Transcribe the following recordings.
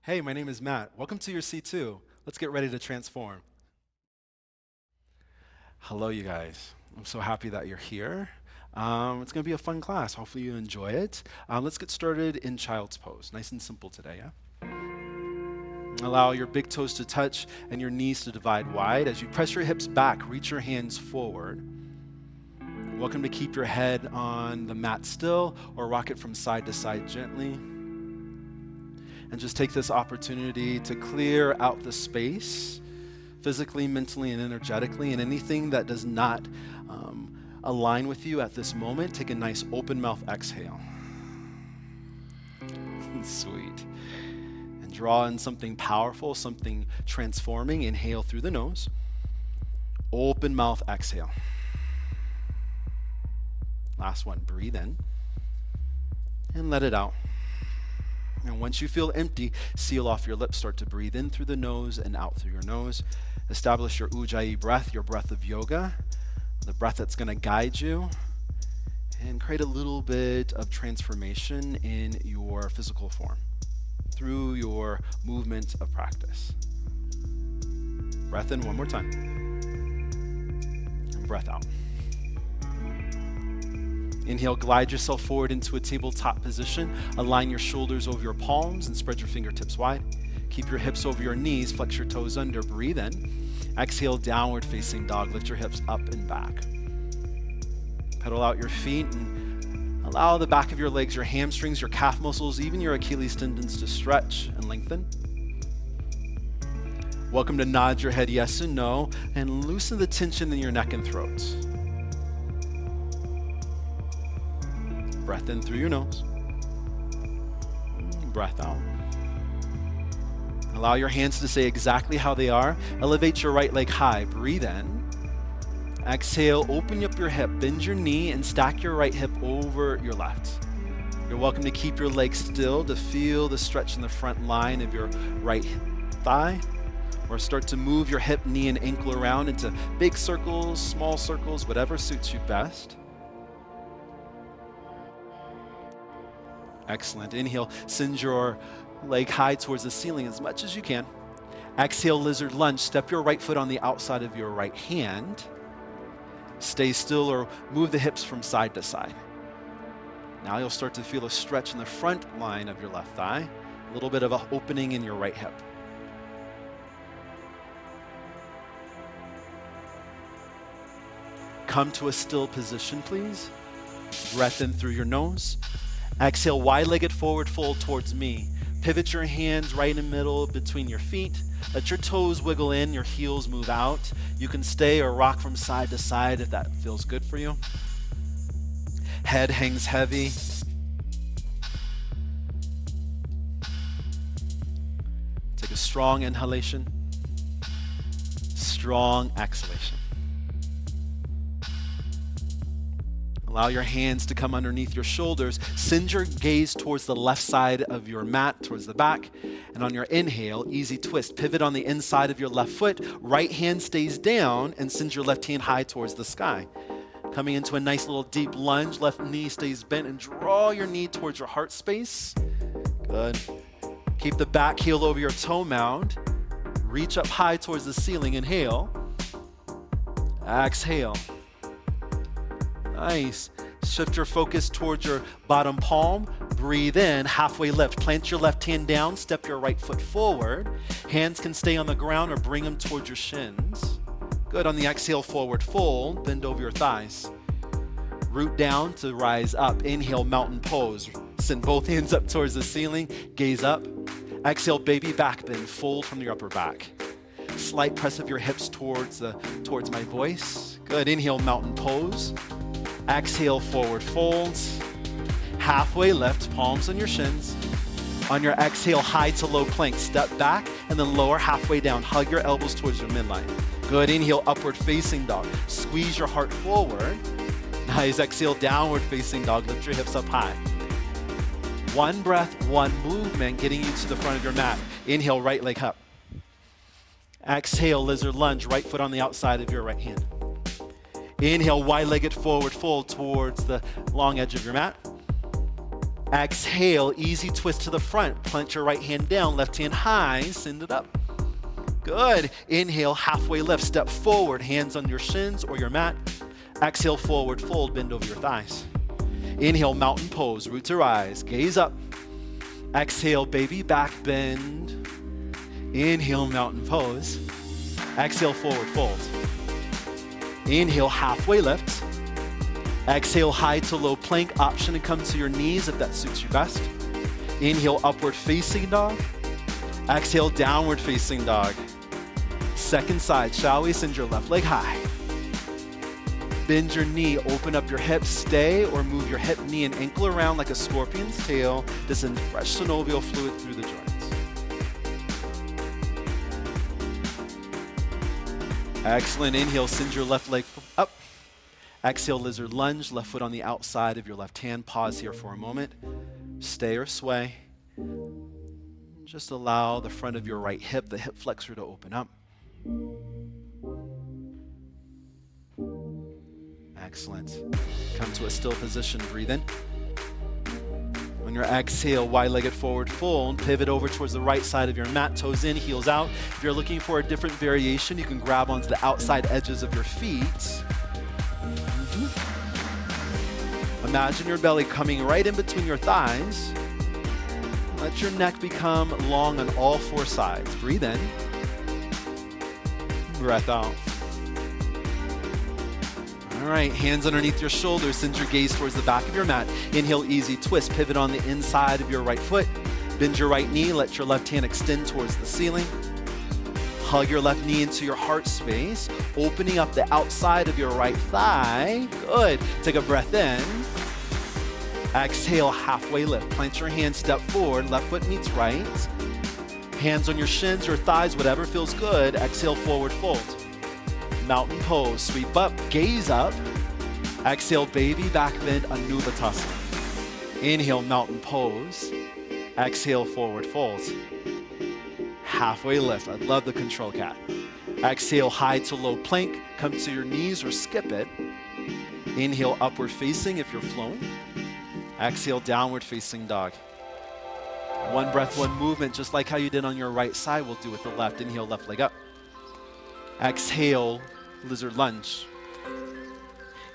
Hey, my name is Matt. Welcome to your C2. Let's get ready to transform. Hello, you guys. I'm so happy that you're here. It's going to be a fun class. Hopefully you enjoy it. Let's get started in child's pose. Nice and simple today, yeah? Allow your big toes to touch and your knees to divide wide. As you press your hips back, reach your hands forward. Welcome to keep your head on the mat still or rock it from side to side gently. And just take this opportunity to clear out the space, physically, mentally, and energetically, and anything that does not align with you at this moment. Take a nice open mouth exhale. Sweet. And draw in something powerful, something transforming. Inhale through the nose. Open mouth exhale. Last one, breathe in and let it out. And once you feel empty, seal off your lips. Start to breathe in through the nose and out through your nose. Establish your Ujjayi breath, your breath of yoga, the breath that's going to guide you, and create a little bit of transformation in your physical form through your movement of practice. Breath in one more time. And breath out. Inhale, glide yourself forward into a tabletop position. Align your shoulders over your palms and spread your fingertips wide. Keep your hips over your knees, flex your toes under, breathe in. Exhale, downward facing dog. Lift your hips up and back. Pedal out your feet and allow the back of your legs, your hamstrings, your calf muscles, even your Achilles tendons to stretch and lengthen. Welcome to nod your head yes and no and loosen the tension in your neck and throat. Breath in through your nose. Breath out. Allow your hands to stay exactly how they are. Elevate your right leg high. Breathe in. Exhale, open up your hip. Bend your knee and stack your right hip over your left. You're welcome to keep your legs still to feel the stretch in the front line of your right thigh. Or start to move your hip, knee, and ankle around into big circles, small circles, whatever suits you best. Excellent. Inhale, send your leg high towards the ceiling as much as you can. Exhale, lizard lunge. Step your right foot on the outside of your right hand. Stay still or move the hips from side to side. Now you'll start to feel a stretch in the front line of your left thigh, a little bit of an opening in your right hip. Come to a still position, please. Breath in through your nose. Exhale, wide-legged forward fold towards me. Pivot your hands right in the middle between your feet. Let your toes wiggle in, your heels move out. You can stay or rock from side to side if that feels good for you. Head hangs heavy. Take a strong inhalation, strong exhalation. Allow your hands to come underneath your shoulders. Send your gaze towards the left side of your mat, towards the back. And on your inhale, easy twist. Pivot on the inside of your left foot. Right hand stays down and send your left hand high towards the sky. Coming into a nice little deep lunge. Left knee stays bent and draw your knee towards your heart space. Good. Keep the back heel over your toe mound. Reach up high towards the ceiling. Inhale. Exhale. Nice. Shift your focus towards your bottom palm. Breathe in, halfway lift. Plant your left hand down, step your right foot forward. Hands can stay on the ground or bring them towards your shins. Good. On the exhale, forward fold. Bend over your thighs. Root down to rise up. Inhale, mountain pose. Send both hands up towards the ceiling. Gaze up. Exhale, baby back bend. Fold from your upper back. Slight press of your hips towards my voice. Good. Inhale, mountain pose. Exhale, forward folds. Halfway lift, palms on your shins. On your exhale, high to low plank. Step back and then lower halfway down. Hug your elbows towards your midline. Good. Inhale, upward facing dog. Squeeze your heart forward. Nice. Exhale, downward facing dog. Lift your hips up high. One breath, one movement, getting you to the front of your mat. Inhale, right leg up. Exhale, lizard lunge. Right foot on the outside of your right hand. Inhale, wide-legged forward fold towards the long edge of your mat. Exhale, easy twist to the front. Plant your right hand down, left hand high, send it up. Good. Inhale, halfway lift, step forward, hands on your shins or your mat. Exhale, forward fold, bend over your thighs. Inhale, mountain pose, root to rise, gaze up. Exhale, baby back bend. Inhale, mountain pose. Exhale, forward fold. Inhale, halfway lift. Exhale, high to low plank. Option to come to your knees if that suits you best. Inhale, upward facing dog. Exhale, downward facing dog. Second side, shall we? Send your left leg high. Bend your knee, open up your hips, stay or move your hip, knee, and ankle around like a scorpion's tail to send fresh synovial fluid through the joints. Excellent. Inhale, send your left leg up. Exhale, lizard lunge, left foot on the outside of your left hand. Pause here for a moment. Stay or sway. Just allow the front of your right hip, the hip flexor, to open up. Excellent. Come to a still position, breathe in. On your exhale, wide-legged forward fold, pivot over towards the right side of your mat, toes in, heels out. If you're looking for a different variation, you can grab onto the outside edges of your feet. Imagine your belly coming right in between your thighs. Let your neck become long on all four sides. Breathe in. Breath out. All right, hands underneath your shoulders. Send your gaze towards the back of your mat. Inhale, easy twist. Pivot on the inside of your right foot. Bend your right knee. Let your left hand extend towards the ceiling. Hug your left knee into your heart space, opening up the outside of your right thigh. Good. Take a breath in. Exhale, halfway lift. Plant your hand, step forward. Left foot meets right. Hands on your shins or thighs, whatever feels good. Exhale, forward fold. Mountain pose. Sweep up, gaze up. Exhale, baby back bend, Anubatasana. Inhale, mountain pose. Exhale, forward fold. Halfway lift. I love the control cat. Exhale, high to low plank. Come to your knees or skip it. Inhale, upward facing if you're flowing. Exhale, downward facing dog. One breath, one movement, just like how you did on your right side, we'll do with the left. Inhale, left leg up. Exhale, lizard lunge.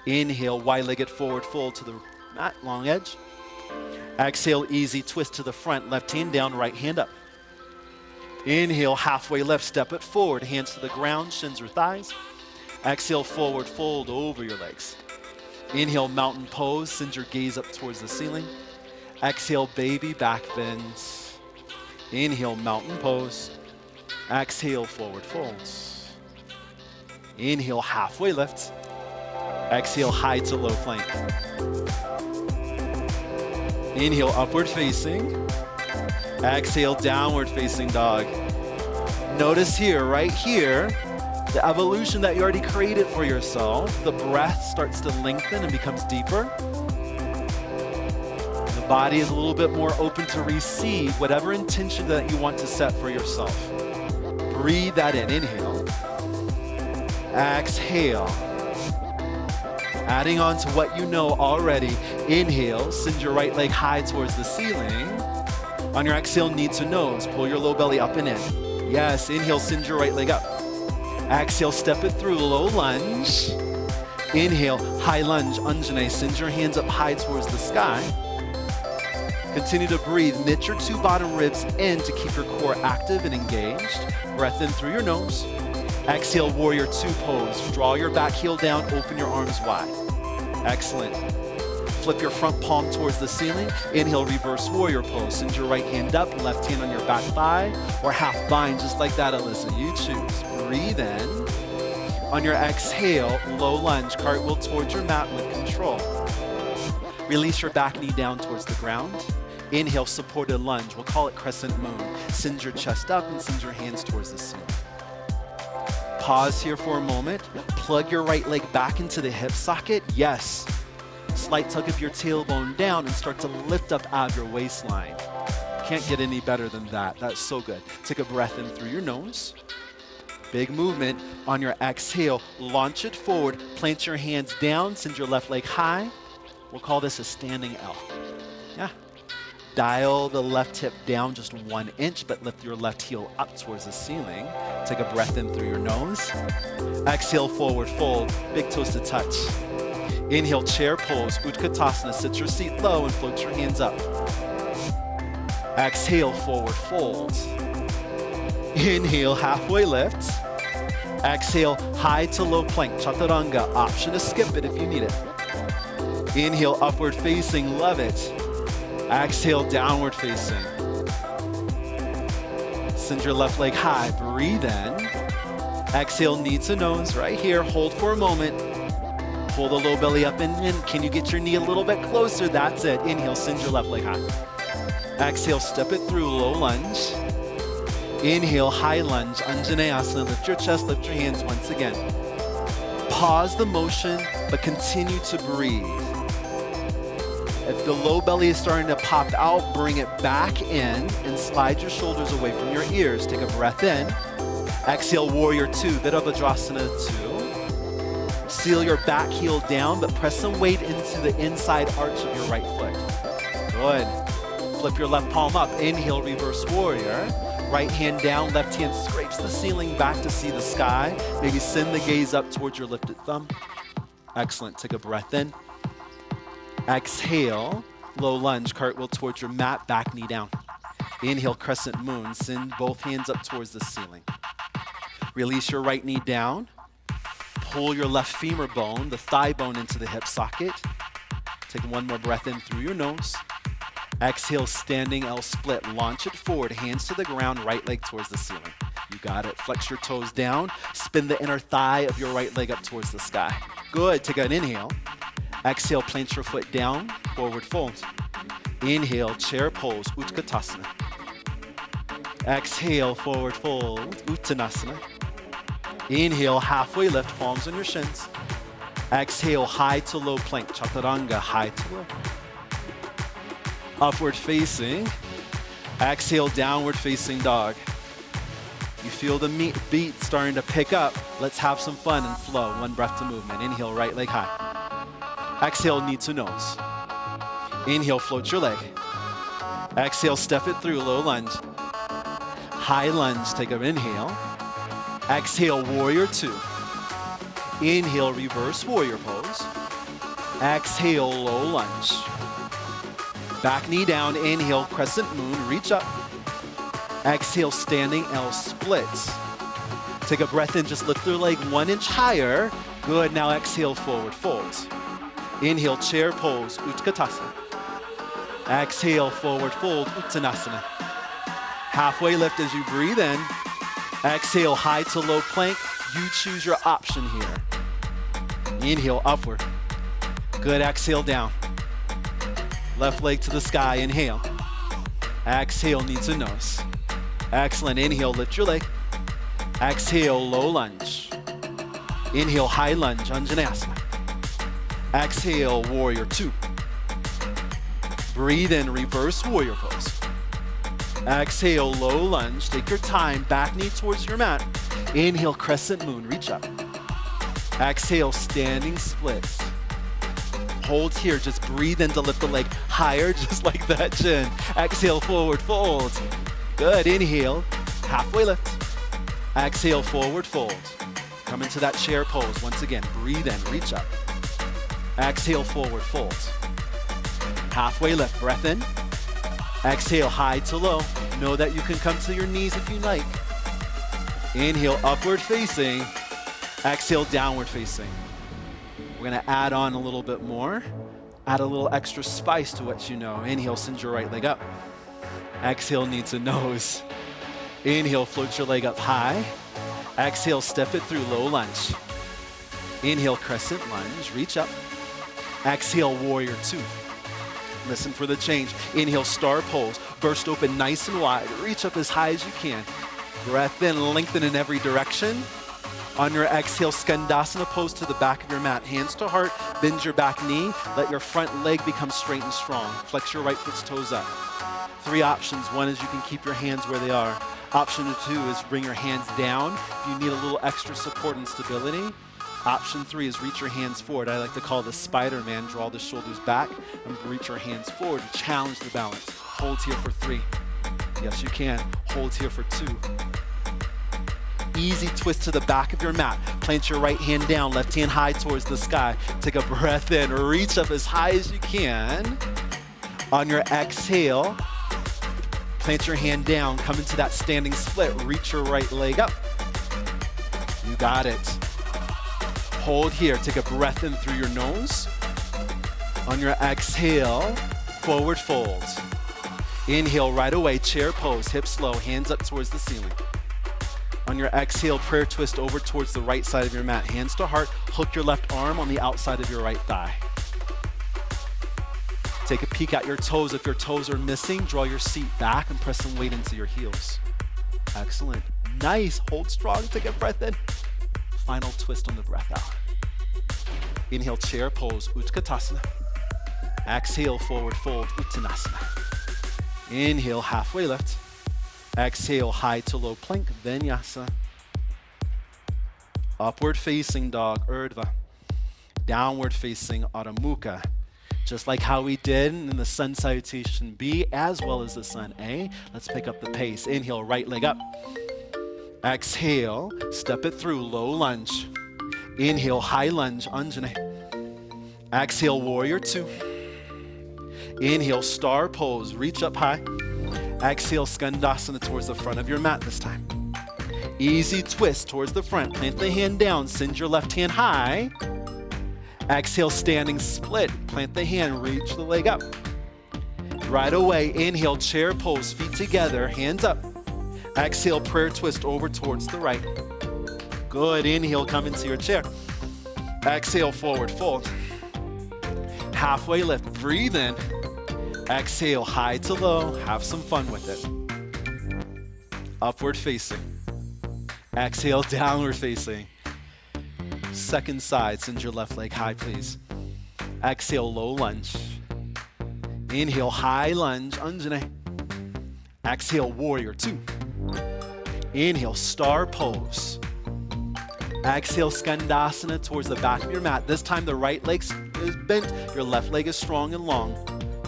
Inhale, wide-legged forward fold to the mat, long edge. Exhale, easy twist to the front, left hand down, right hand up. Inhale, halfway lift, step it forward, hands to the ground, shins or thighs. Exhale, forward fold over your legs. Inhale, mountain pose, send your gaze up towards the ceiling. Exhale, baby back bends. Inhale, mountain pose. Exhale, forward folds. Inhale, halfway lift. Exhale, high to low plank. Inhale, upward facing. Exhale, downward facing dog. Notice here, right here, the evolution that you already created for yourself. The breath starts to lengthen and becomes deeper. The body is a little bit more open to receive whatever intention that you want to set for yourself. Breathe that in. Inhale. Exhale. Adding on to what you know already. Inhale. Send your right leg high towards the ceiling. On your exhale, knee to nose. Pull your low belly up and in. Yes. Inhale. Send your right leg up. Exhale, step it through, low lunge. Inhale, high lunge, Anjane. Send your hands up high towards the sky. Continue to breathe. Knit your two bottom ribs in to keep your core active and engaged. Breath in through your nose. Exhale, warrior two pose. Draw your back heel down, open your arms wide. Excellent. Flip your front palm towards the ceiling. Inhale, reverse warrior pose. Send your right hand up, left hand on your back thigh, or half bind, just like that, Alyssa. You choose. Breathe in. On your exhale, low lunge, cartwheel towards your mat with control. Release your back knee down towards the ground. Inhale, supported lunge. We'll call it crescent moon. Send your chest up and send your hands towards the ceiling. Pause here for a moment. Plug your right leg back into the hip socket. Yes. Slight tug of your tailbone down and start to lift up out of your waistline. Can't get any better than that. That's so good. Take a breath in through your nose. Big movement. On your exhale, launch it forward. Plant your hands down. Send your left leg high. We'll call this a standing L. Yeah. Dial the left hip down just 1 inch, but lift your left heel up towards the ceiling. Take a breath in through your nose. Exhale, forward fold, big toes to touch. Inhale, chair pose, Utkatasana. Sit your seat low and float your hands up. Exhale, forward fold. Inhale, halfway lift. Exhale, high to low plank, Chaturanga. Option to skip it if you need it. Inhale, upward facing, love it. Exhale, downward facing. Send your left leg high, breathe in. Exhale, knee to nose, right here. Hold for a moment. Pull the low belly up and in. Can you get your knee a little bit closer? That's it. Inhale, send your left leg high. Exhale, step it through, low lunge. Inhale, high lunge, Anjaneyasana. Lift your chest, lift your hands once again. Pause the motion, but continue to breathe. If the low belly is starting to pop out, bring it back in and slide your shoulders away from your ears. Take a breath in. Exhale, warrior two, Virabhadrasana 2. Seal your back heel down, but press some weight into the inside arch of your right foot. Good. Flip your left palm up. Inhale, reverse warrior. Right hand down, left hand scrapes the ceiling back to see the sky. Maybe send the gaze up towards your lifted thumb. Excellent. Take a breath in. Exhale, low lunge, cartwheel towards your mat, back knee down. Inhale, crescent moon, send both hands up towards the ceiling. Release your right knee down. Pull your left femur bone, the thigh bone, into the hip socket. Take one more breath in through your nose. Exhale, standing L split, launch it forward, hands to the ground, right leg towards the ceiling. You got it. Flex your toes down, spin the inner thigh of your right leg up towards the sky. Good. Take an inhale. Exhale, plant your foot down, forward fold. Inhale, chair pose, Utkatasana. Exhale, forward fold, Uttanasana. Inhale, halfway lift, palms on your shins. Exhale, high to low plank, Chaturanga, high to low. Upward facing. Exhale, downward facing dog. You feel the beat starting to pick up. Let's have some fun and flow. One breath to movement. Inhale, right leg high. Exhale, knee to nose. Inhale, float your leg. Exhale, step it through, low lunge. High lunge, take an inhale. Exhale, warrior two. Inhale, reverse warrior pose. Exhale, low lunge. Back knee down, inhale, crescent moon, reach up. Exhale, standing L splits. Take a breath in, just lift your leg 1 inch higher. Good, now exhale, forward fold. Inhale, chair pose, Utkatasana. Exhale, forward fold, Uttanasana. Halfway lift as you breathe in. Exhale, high to low plank. You choose your option here. Inhale, upward. Good, exhale, down. Left leg to the sky, inhale. Exhale, knee to nose. Excellent, inhale, lift your leg. Exhale, low lunge. Inhale, high lunge, Anjaneyasana. Exhale, warrior two. Breathe in, reverse warrior pose. Exhale, low lunge. Take your time, back knee towards your mat. Inhale, crescent moon, reach up. Exhale, standing splits. Hold here, just breathe in to lift the leg higher, just like that chin. Exhale, forward fold. Good, inhale, halfway lift. Exhale, forward fold. Come into that chair pose. Once again, breathe in, reach up. Exhale, forward fold. Halfway lift, breath in. Exhale, high to low. Know that you can come to your knees if you like. Inhale, upward facing. Exhale, downward facing. We're gonna add on a little bit more. Add a little extra spice to what you know. Inhale, send your right leg up. Exhale, knee to nose. Inhale, float your leg up high. Exhale, step it through, low lunge. Inhale, crescent lunge, reach up. Exhale, warrior two. Listen for the change. Inhale, star pose. Burst open nice and wide. Reach up as high as you can. Breath in, lengthen in every direction. On your exhale, Skandasana pose to the back of your mat. Hands to heart, bend your back knee. Let your front leg become straight and strong. Flex your right foot's toes up. 3 options. 1 is you can keep your hands where they are. Option 2 is bring your hands down if you need a little extra support and stability. Option 3 is reach your hands forward. I like to call this Spider-Man. Draw the shoulders back and reach your hands forward to challenge the balance. Hold here for 3. Yes, you can. Hold here for 2. Easy twist to the back of your mat. Plant your right hand down, left hand high towards the sky. Take a breath in, reach up as high as you can. On your exhale, plant your hand down, come into that standing split, reach your right leg up. You got it. Hold here, take a breath in through your nose. On your exhale, forward fold. Inhale right away, chair pose, hips low, hands up towards the ceiling. On your exhale, prayer twist over towards the right side of your mat. Hands to heart, hook your left arm on the outside of your right thigh. Take a peek at your toes. If your toes are missing, draw your seat back and press some weight into your heels. Excellent. Nice. Hold strong. Take a breath in. Final twist on the breath out. Inhale, chair pose, Utkatasana. Exhale, forward fold, Uttanasana. Inhale, halfway lift. Exhale, high to low plank, Vinyasa. Upward facing dog, Urdhva. Downward facing Adho Mukha. Just like how we did in the sun salutation B as well as the sun A. Let's pick up the pace. Inhale, right leg up. Exhale, step it through, low lunge. Inhale, high lunge, Anjane. Exhale, warrior 2. Inhale, star pose, reach up high. Exhale, Skandasana towards the front of your mat this time. Easy twist towards the front. Plant the hand down, send your left hand high. Exhale, standing split. Plant the hand, reach the leg up. Right away, inhale, chair pose, feet together, hands up. Exhale, prayer twist over towards the right. Good, inhale, come into your chair. Exhale, forward fold. Halfway lift, breathe in. Exhale, high to low, have some fun with it. Upward facing. Exhale, downward facing. Second side, send your left leg high, please. Exhale, low lunge. Inhale, high lunge, Anjane. Exhale, warrior 2. Inhale, star pose. Exhale, Skandasana towards the back of your mat. This time the right leg is bent, your left leg is strong and long.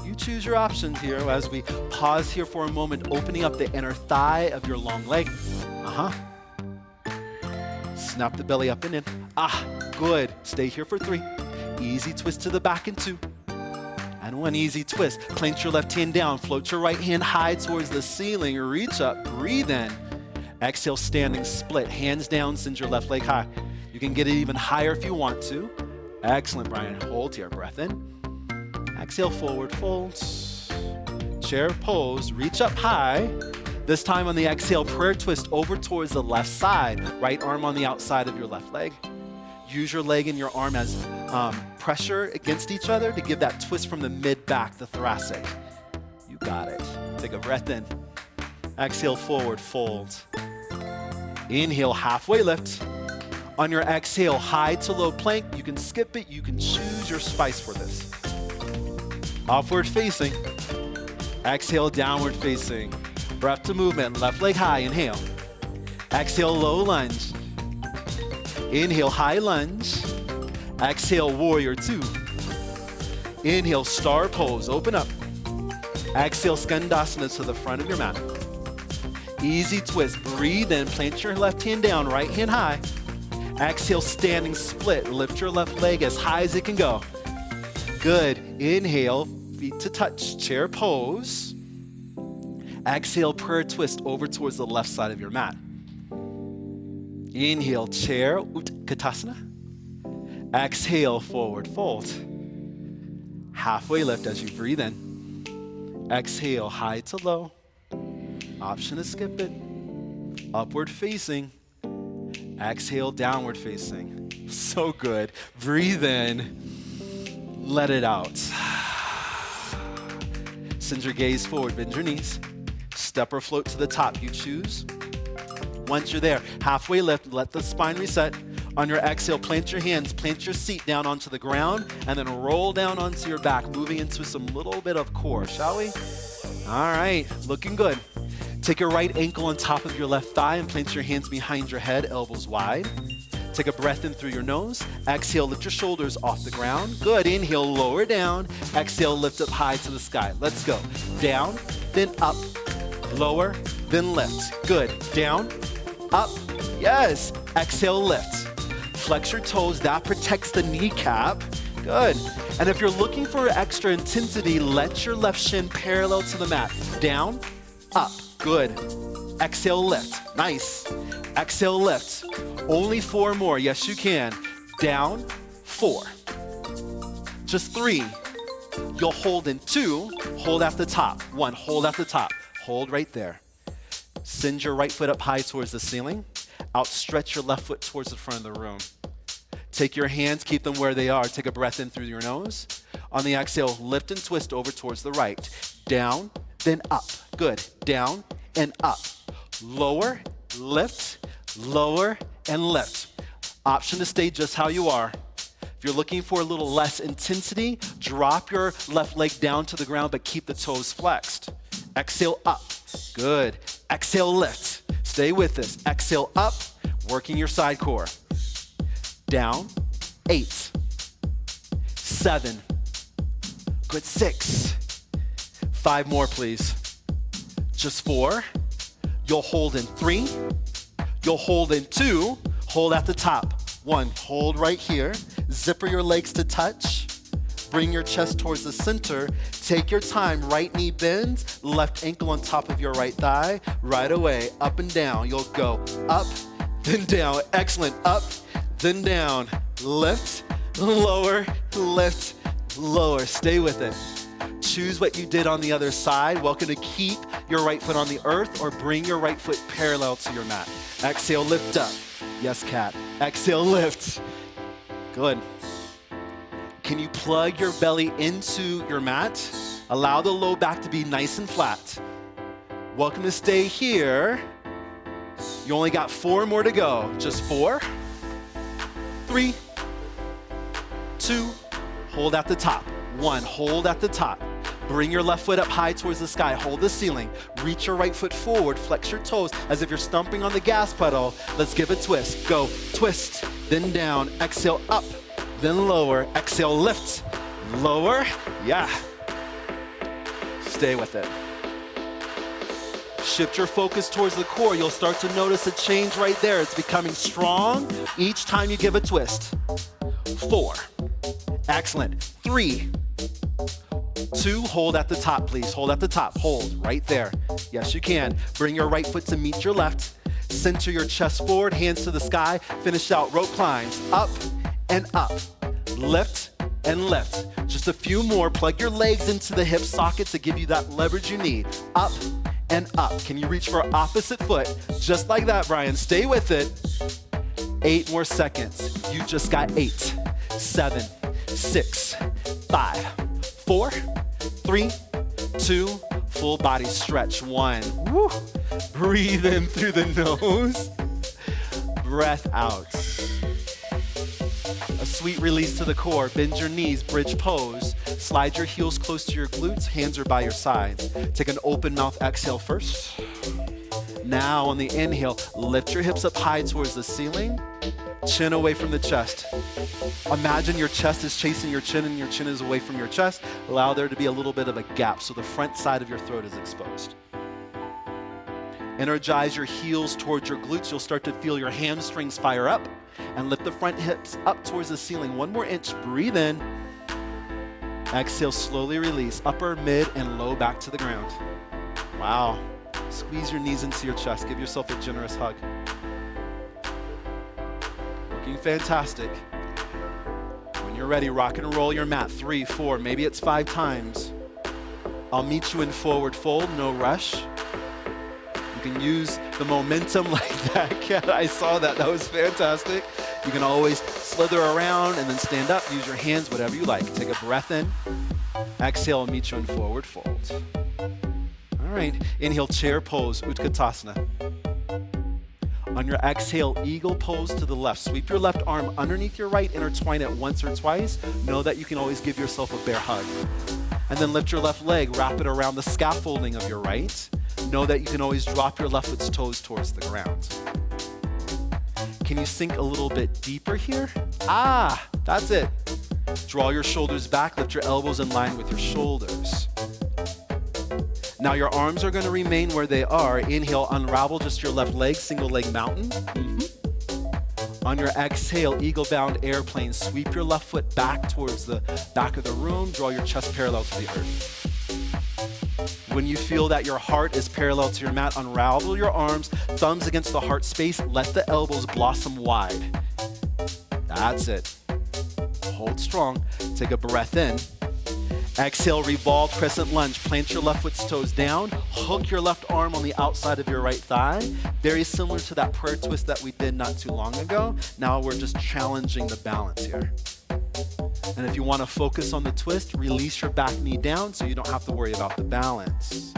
You choose your options here as we pause here for a moment, opening up the inner thigh of your long leg. Snap the belly up and in. Good. Stay here for 3. Easy twist to the back in 2. And 1 easy twist. Plant your left hand down, float your right hand high towards the ceiling, reach up, breathe in. Exhale, standing split, hands down, send your left leg high. You can get it even higher if you want to. Excellent, Brian. Hold here, breath in. Exhale, forward fold. Chair pose, reach up high. This time on the exhale, prayer twist over towards the left side. Right arm on the outside of your left leg. Use your leg and your arm as pressure against each other to give that twist from the mid-back, the thoracic. You got it. Take a breath in. Exhale, forward fold. Inhale, halfway lift. On your exhale, high to low plank. You can skip it. You can choose your spice for this. Upward facing. Exhale, downward facing. Breath to movement. Left leg high. Inhale. Exhale, low lunge. Inhale, high lunge. Exhale, warrior 2. Inhale, star pose. Open up. Exhale, Skandasana to the front of your mat. Easy twist. Breathe in. Plant your left hand down. Right hand high. Exhale, standing split. Lift your left leg as high as it can go. Good. Inhale, feet to touch. Chair pose. Exhale, prayer twist over towards the left side of your mat. Inhale, chair, Utkatasana. Exhale, forward fold. Halfway lift as you breathe in. Exhale, high to low. Option to skip it. Upward facing. Exhale, downward facing. So good. Breathe in. Let it out. Send your gaze forward, bend your knees. Step or float to the top, you choose. Once you're there, halfway lift, let the spine reset. On your exhale, plant your hands, plant your seat down onto the ground, and then roll down onto your back, moving into some little bit of core, shall we? All right, looking good. Take your right ankle on top of your left thigh and plant your hands behind your head, elbows wide. Take a breath in through your nose. Exhale, lift your shoulders off the ground. Good. Inhale, lower down. Exhale, lift up high to the sky. Let's go. Down, then up. Lower, then lift. Good. Down, up. Yes. Exhale, lift. Flex your toes. That protects the kneecap. Good. And if you're looking for extra intensity, let your left shin parallel to the mat. Down, up. Good. Exhale, lift. Nice. Exhale, lift. Only 4 more. Yes, you can. Down, 4. Just 3. You'll hold in 2. Hold at the top. 1. Hold at the top. Hold right there. Send your right foot up high towards the ceiling. Outstretch your left foot towards the front of the room. Take your hands, keep them where they are. Take a breath in through your nose. On the exhale, lift and twist over towards the right. Down, then up. Good. Down and up. Lower, lift, lower, and lift. Option to stay just how you are. If you're looking for a little less intensity, drop your left leg down to the ground, but keep the toes flexed. Exhale up. Good. Exhale, lift. Stay with this. Exhale up, working your side core. Down, 8, 7, good, 6, 5 more, please. Just 4. You'll hold in 3. You'll hold in 2. Hold at the top. 1, hold right here. Zipper your legs to touch. Bring your chest towards the center. Take your time. Right knee bends. Left ankle on top of your right thigh. Right away, up and down. You'll go up, then down. Excellent. Up, then down. Lift, lower, lift, lower. Stay with it. Choose what you did on the other side. Welcome to keep your right foot on the earth or bring your right foot parallel to your mat. Exhale, lift up. Yes, cat. Exhale, lift. Good. Can you plug your belly into your mat? Allow the low back to be nice and flat. Welcome to stay here. You only got 4 more to go. Just 4, 3, 2, hold at the top. 1, hold at the top. Bring your left foot up high towards the sky. Hold the ceiling. Reach your right foot forward. Flex your toes as if you're stomping on the gas pedal. Let's give a twist. Go. Twist. Then down. Exhale up. Then lower. Exhale lift. Lower. Yeah. Stay with it. Shift your focus towards the core. You'll start to notice a change right there. It's becoming strong each time you give a twist. 4. Excellent. 3. 2, hold at the top, please. Hold at the top. Hold right there. Yes, you can. Bring your right foot to meet your left. Center your chest forward, hands to the sky. Finish out rope climbs. Up and up. Lift and lift. Just a few more. Plug your legs into the hip socket to give you that leverage you need. Up and up. Can you reach for opposite foot? Just like that, Brian. Stay with it. 8 more seconds. You just got 8, 7, 6, 5, 4, 3, 2, full body stretch. 1. Woo. Breathe in through the nose. Breath out. A sweet release to the core. Bend your knees, bridge pose. Slide your heels close to your glutes. Hands are by your sides. Take an open mouth exhale first. Now on the inhale, lift your hips up high towards the ceiling. Chin away from the chest. Imagine your chest is chasing your chin and your chin is away from your chest. Allow there to be a little bit of a gap so the front side of your throat is exposed. Energize your heels towards your glutes. You'll start to feel your hamstrings fire up and lift the front hips up towards the ceiling. 1 more inch. Breathe in. Exhale, slowly release. Upper, mid, and low back to the ground. Wow. Squeeze your knees into your chest. Give yourself a generous hug. Looking fantastic. When you're ready, rock and roll your mat. 3, 4, maybe it's 5 times. I'll meet you in forward fold, no rush. You can use the momentum like that. Kat, I saw that. That was fantastic. You can always slither around and then stand up. Use your hands, whatever you like. Take a breath in. Exhale, I'll meet you in forward fold. All right, inhale, chair pose, Utkatasana. On your exhale, eagle pose to the left. Sweep your left arm underneath your right, intertwine it once or twice. Know that you can always give yourself a bear hug. And then lift your left leg, wrap it around the scaffolding of your right. Know that you can always drop your left foot's toes towards the ground. Can you sink a little bit deeper here? That's it. Draw your shoulders back, lift your elbows in line with your shoulders. Now your arms are going to remain where they are. Inhale, unravel just your left leg, single leg mountain. On your exhale, eagle bound airplane, sweep your left foot back towards the back of the room, draw your chest parallel to the earth. When you feel that your heart is parallel to your mat, unravel your arms, thumbs against the heart space, let the elbows blossom wide. That's it. Hold strong, take a breath in. Exhale, revolve, crescent lunge. Plant your left foot's toes down. Hook your left arm on the outside of your right thigh. Very similar to that prayer twist that we did not too long ago. Now we're just challenging the balance here. And if you want to focus on the twist, release your back knee down so you don't have to worry about the balance.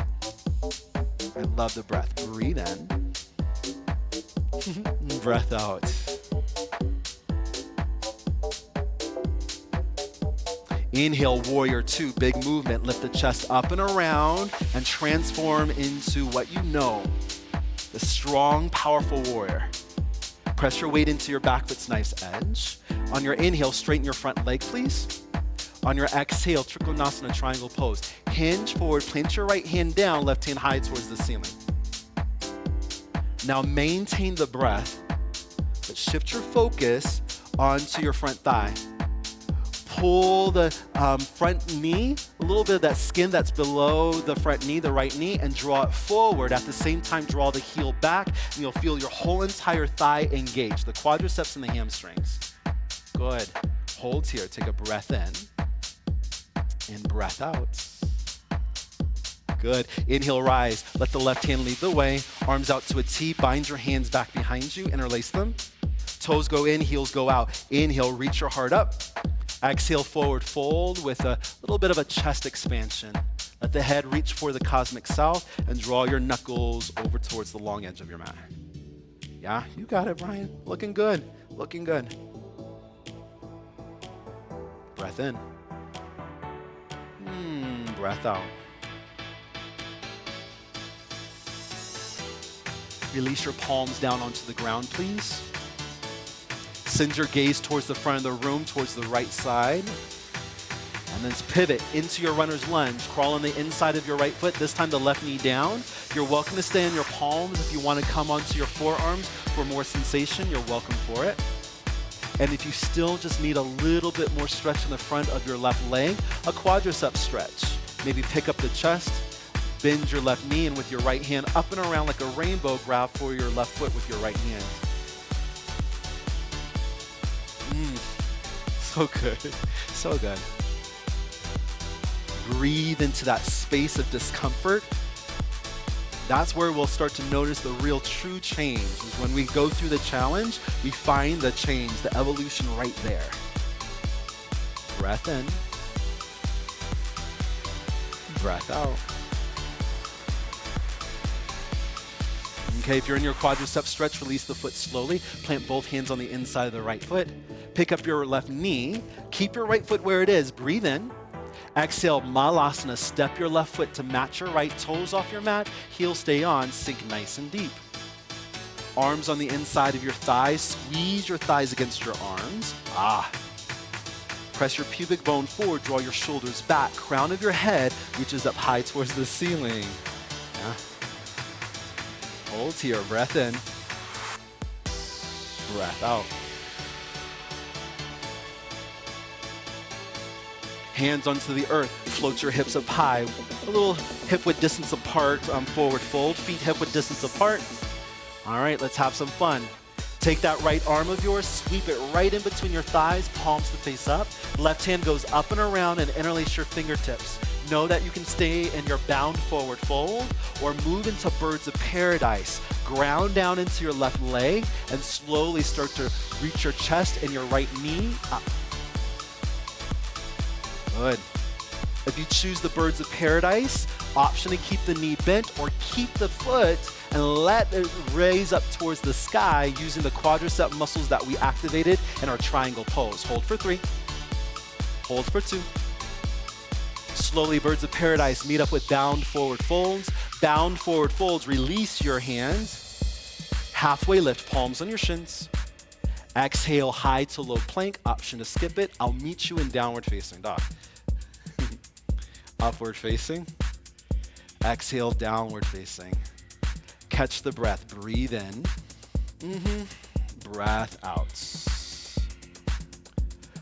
I love the breath. Breathe in. Breath out. Inhale, warrior two, big movement. Lift the chest up and around and transform into what you know, the strong, powerful warrior. Press your weight into your back foot's nice edge. On your inhale, straighten your front leg, please. On your exhale, Trikonasana, triangle pose. Hinge forward, plant your right hand down, left hand high towards the ceiling. Now maintain the breath, but shift your focus onto your front thigh. Pull the front knee, a little bit of that skin that's below the front knee, the right knee, and draw it forward. At the same time, draw the heel back, and you'll feel your whole entire thigh engage, the quadriceps and the hamstrings. Good. Hold here. Take a breath in and breath out. Good. Inhale, rise. Let the left hand lead the way. Arms out to a T. Bind your hands back behind you. Interlace them. Toes go in, heels go out. Inhale, reach your heart up. Exhale, forward fold with a little bit of a chest expansion. Let the head reach for the cosmic south and draw your knuckles over towards the long edge of your mat. Yeah, you got it, Brian. Looking good. Looking good. Breath in. Breath out. Release your palms down onto the ground, please. Send your gaze towards the front of the room, towards the right side. And then pivot into your runner's lunge. Crawl on the inside of your right foot, this time the left knee down. You're welcome to stay on your palms. If you want to come onto your forearms for more sensation, you're welcome for it. And if you still just need a little bit more stretch in the front of your left leg, a quadricep stretch. Maybe pick up the chest, bend your left knee, and with your right hand up and around like a rainbow, grab for your left foot with your right hand. So good, so good. Breathe into that space of discomfort. That's where we'll start to notice the real true change. Is when we go through the challenge, we find the change, the evolution right there. Breath in. Breath out. Okay, if you're in your quadricep stretch, release the foot slowly. Plant both hands on the inside of the right foot. Pick up your left knee. Keep your right foot where it is. Breathe in. Exhale, Malasana. Step your left foot to match your right, toes off your mat. Heels stay on. Sink nice and deep. Arms on the inside of your thighs. Squeeze your thighs against your arms. Press your pubic bone forward. Draw your shoulders back. Crown of your head reaches up high towards the ceiling. Yeah. Hold here. Breath in. Breath out. Hands onto the earth. Float your hips up high. A little hip width distance apart. Forward fold. Feet hip width distance apart. All right, let's have some fun. Take that right arm of yours, sweep it right in between your thighs, palms to face up. Left hand goes up and around and interlace your fingertips. Know that you can stay in your bound forward fold or move into birds of paradise. Ground down into your left leg and slowly start to reach your chest and your right knee up. Good. If you choose the birds of paradise, option to keep the knee bent or keep the foot and let it raise up towards the sky using the quadricep muscles that we activated in our triangle pose. Hold for 3. Hold for 2. Slowly, birds of paradise, meet up with bound forward folds. Bound forward folds, release your hands. Halfway lift, palms on your shins. Exhale, high to low plank, option to skip it. I'll meet you in downward facing dog. Upward facing. Exhale, downward facing. Catch the breath, breathe in. Breath out.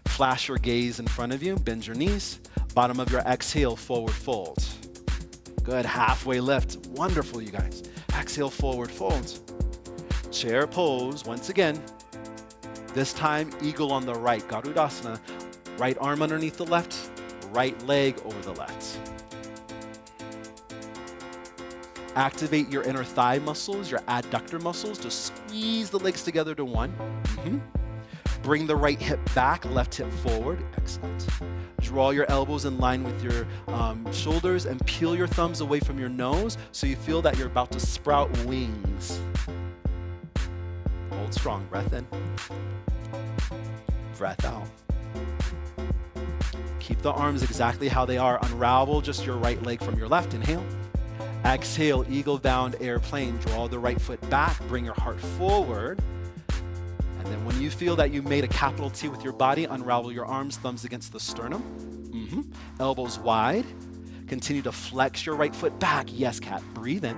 Flash your gaze in front of you, bend your knees. Bottom of your exhale, forward fold. Good, halfway lift. Wonderful, you guys. Exhale, forward fold. Chair pose, once again. This time, eagle on the right, Garudasana. Right arm underneath the left, right leg over the left. Activate your inner thigh muscles, your adductor muscles. Just squeeze the legs together to one. Bring the right hip back, left hip forward. Excellent. Draw your elbows in line with your shoulders and peel your thumbs away from your nose so you feel that you're about to sprout wings. Hold strong, breath in. Breath out. Keep the arms exactly how they are. Unravel just your right leg from your left. Inhale. Exhale, eagle bound airplane. Draw the right foot back, bring your heart forward. And then when you feel that you made a capital T with your body, unravel your arms, thumbs against the sternum. Elbows wide. Continue to flex your right foot back. Yes, cat. Breathe in.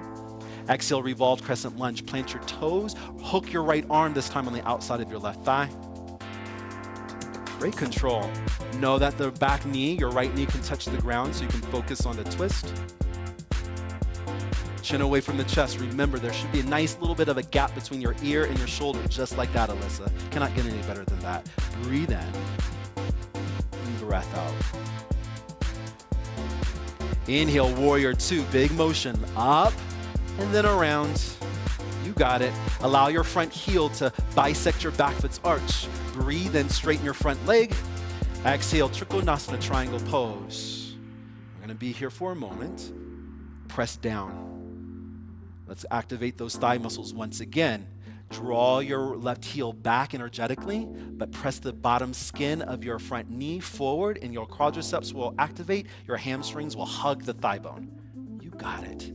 Exhale, revolved crescent lunge. Plant your toes. Hook your right arm, this time on the outside of your left thigh. Great control. Know that the back knee, your right knee can touch the ground so you can focus on the twist. Chin away from the chest. Remember, there should be a nice little bit of a gap between your ear and your shoulder, just like that, Alyssa. Cannot get any better than that. Breathe in. And breath out. Inhale, warrior two. Big motion. Up and then around. You got it. Allow your front heel to bisect your back foot's arch. Breathe in, straighten your front leg. Exhale, Trikonasana, triangle pose. We're going to be here for a moment. Press down. Let's activate those thigh muscles once again. Draw your left heel back energetically, but press the bottom skin of your front knee forward, and your quadriceps will activate. Your hamstrings will hug the thigh bone. You got it.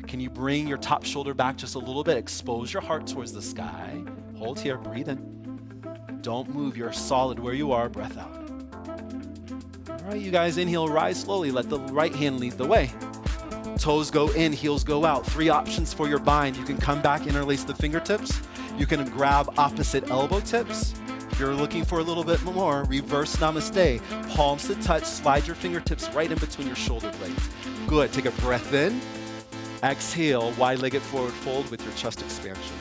Can you bring your top shoulder back just a little bit? Expose your heart towards the sky. Hold here, breathe in. Don't move, you're solid where you are, breath out. All right, you guys, inhale, rise slowly. Let the right hand lead the way. Toes go in, heels go out. 3 options for your bind. You can come back, interlace the fingertips. You can grab opposite elbow tips. If you're looking for a little bit more, reverse namaste. Palms to touch, slide your fingertips right in between your shoulder blades. Good, take a breath in. Exhale, wide-legged forward fold with your chest expansion.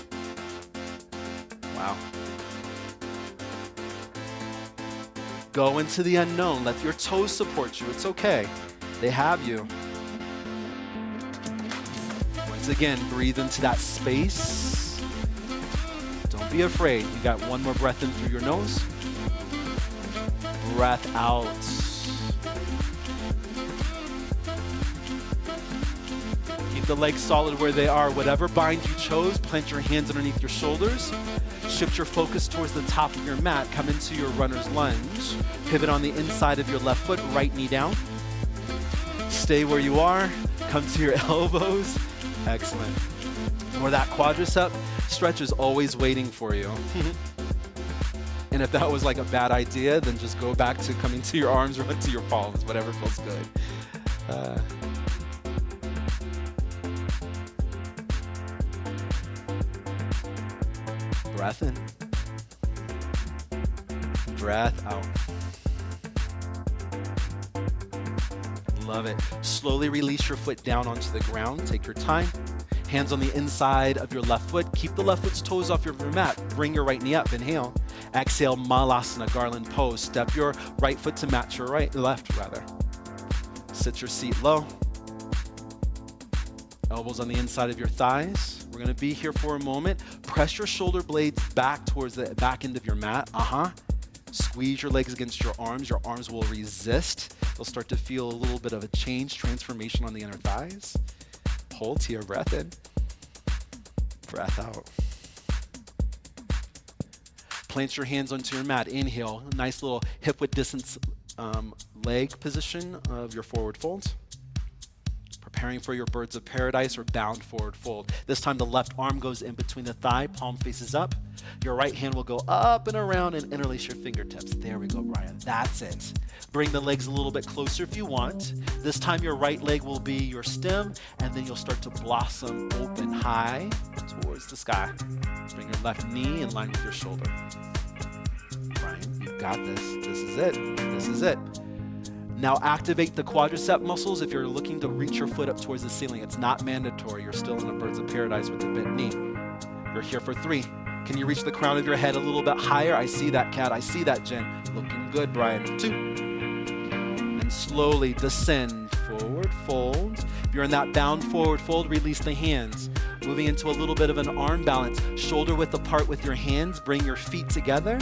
Wow. Go into the unknown. Let your toes support you. It's okay. They have you. Once again, breathe into that space. Don't be afraid. You got one more breath in through your nose. Breath out. Keep the legs solid where they are. Whatever bind you chose, plant your hands underneath your shoulders. Shift your focus towards the top of your mat. Come into your runner's lunge. Pivot on the inside of your left foot, right knee down. Stay where you are. Come to your elbows. Excellent. Or that quadricep stretch is always waiting for you. And if that was like a bad idea, then just go back to coming to your arms or to your palms, whatever feels good. Breath in. Breath out. Love it. Slowly release your foot down onto the ground. Take your time. Hands on the inside of your left foot. Keep the left foot's toes off your mat. Bring your right knee up. Inhale. Exhale, Malasana, garland pose. Step your right foot to match your left. Sit your seat low. Elbows on the inside of your thighs. We're going to be here for a moment. Press your shoulder blades back towards the back end of your mat. Squeeze your legs against your arms. Your arms will resist. You'll start to feel a little bit of a change, transformation on the inner thighs. Hold here, breath in. Breath out. Plant your hands onto your mat. Inhale, nice little hip width distance leg position of your forward fold. preparing for your birds of paradise or bound forward fold. This time the left arm goes in between the thigh, palm faces up. Your right hand will go up and around and interlace your fingertips. There we go, Brian. That's it. Bring the legs a little bit closer if you want. This time your right leg will be your stem, and then you'll start to blossom open high towards the sky. Bring your left knee in line with your shoulder. Brian, you got this. This is it. This is it. Now activate the quadricep muscles if you're looking to reach your foot up towards the ceiling. It's not mandatory. You're still in a birds of paradise with the bent knee. You're here for 3. Can you reach the crown of your head a little bit higher? I see that, Kat. I see that, Jen. Looking good, Brian. 2. And slowly descend. Forward fold. If you're in that bound forward fold, release the hands. Moving into a little bit of an arm balance. Shoulder width apart with your hands. Bring your feet together.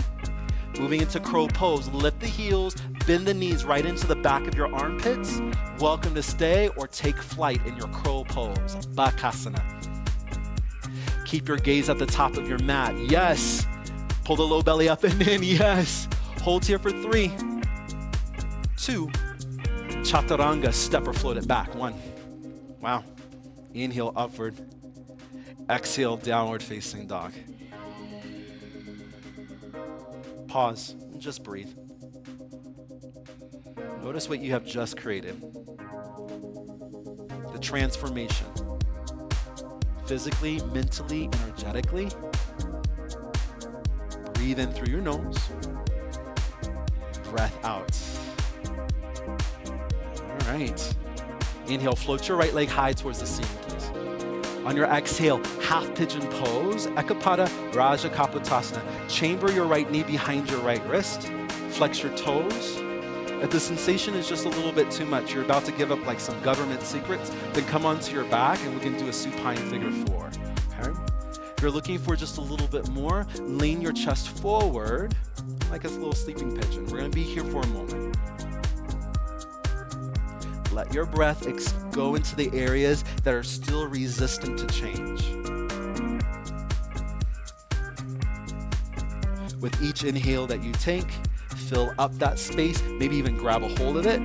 Moving into crow pose. Lift the heels. Bend the knees right into the back of your armpits. Welcome to stay or take flight in your crow pose. Bakasana. Keep your gaze at the top of your mat. Yes. Pull the low belly up and in. Yes. Hold here for 3, 2. Chaturanga, step or float it back. 1. Wow. Inhale, upward. Exhale, downward facing dog. Pause. Just breathe. Notice what you have just created. The transformation. Physically, mentally, energetically. Breathe in through your nose. Breath out. All right. Inhale, float your right leg high towards the ceiling, please. On your exhale, half pigeon pose, Ekapada Raja Kapotasana. Chamber your right knee behind your right wrist. Flex your toes. If the sensation is just a little bit too much, you're about to give up like some government secrets, then come onto your back and we can do a supine figure 4. Okay? If you're looking for just a little bit more, lean your chest forward like a little sleeping pigeon. We're going to be here for a moment. Let your breath go into the areas that are still resistant to change. With each inhale that you take, fill up that space, maybe even grab a hold of it.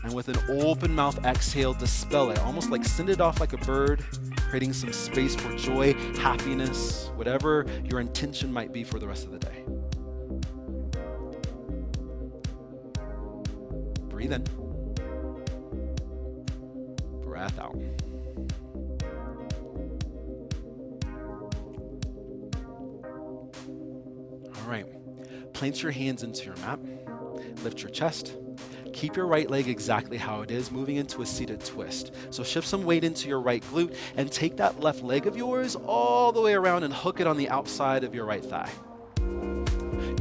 And with an open mouth exhale, dispel it, almost like send it off like a bird, creating some space for joy, happiness, whatever your intention might be for the rest of the day. Breathe in. Breath out. All right. Plant your hands into your mat. Lift your chest. Keep your right leg exactly how it is, moving into a seated twist. So shift some weight into your right glute and take that left leg of yours all the way around and hook it on the outside of your right thigh.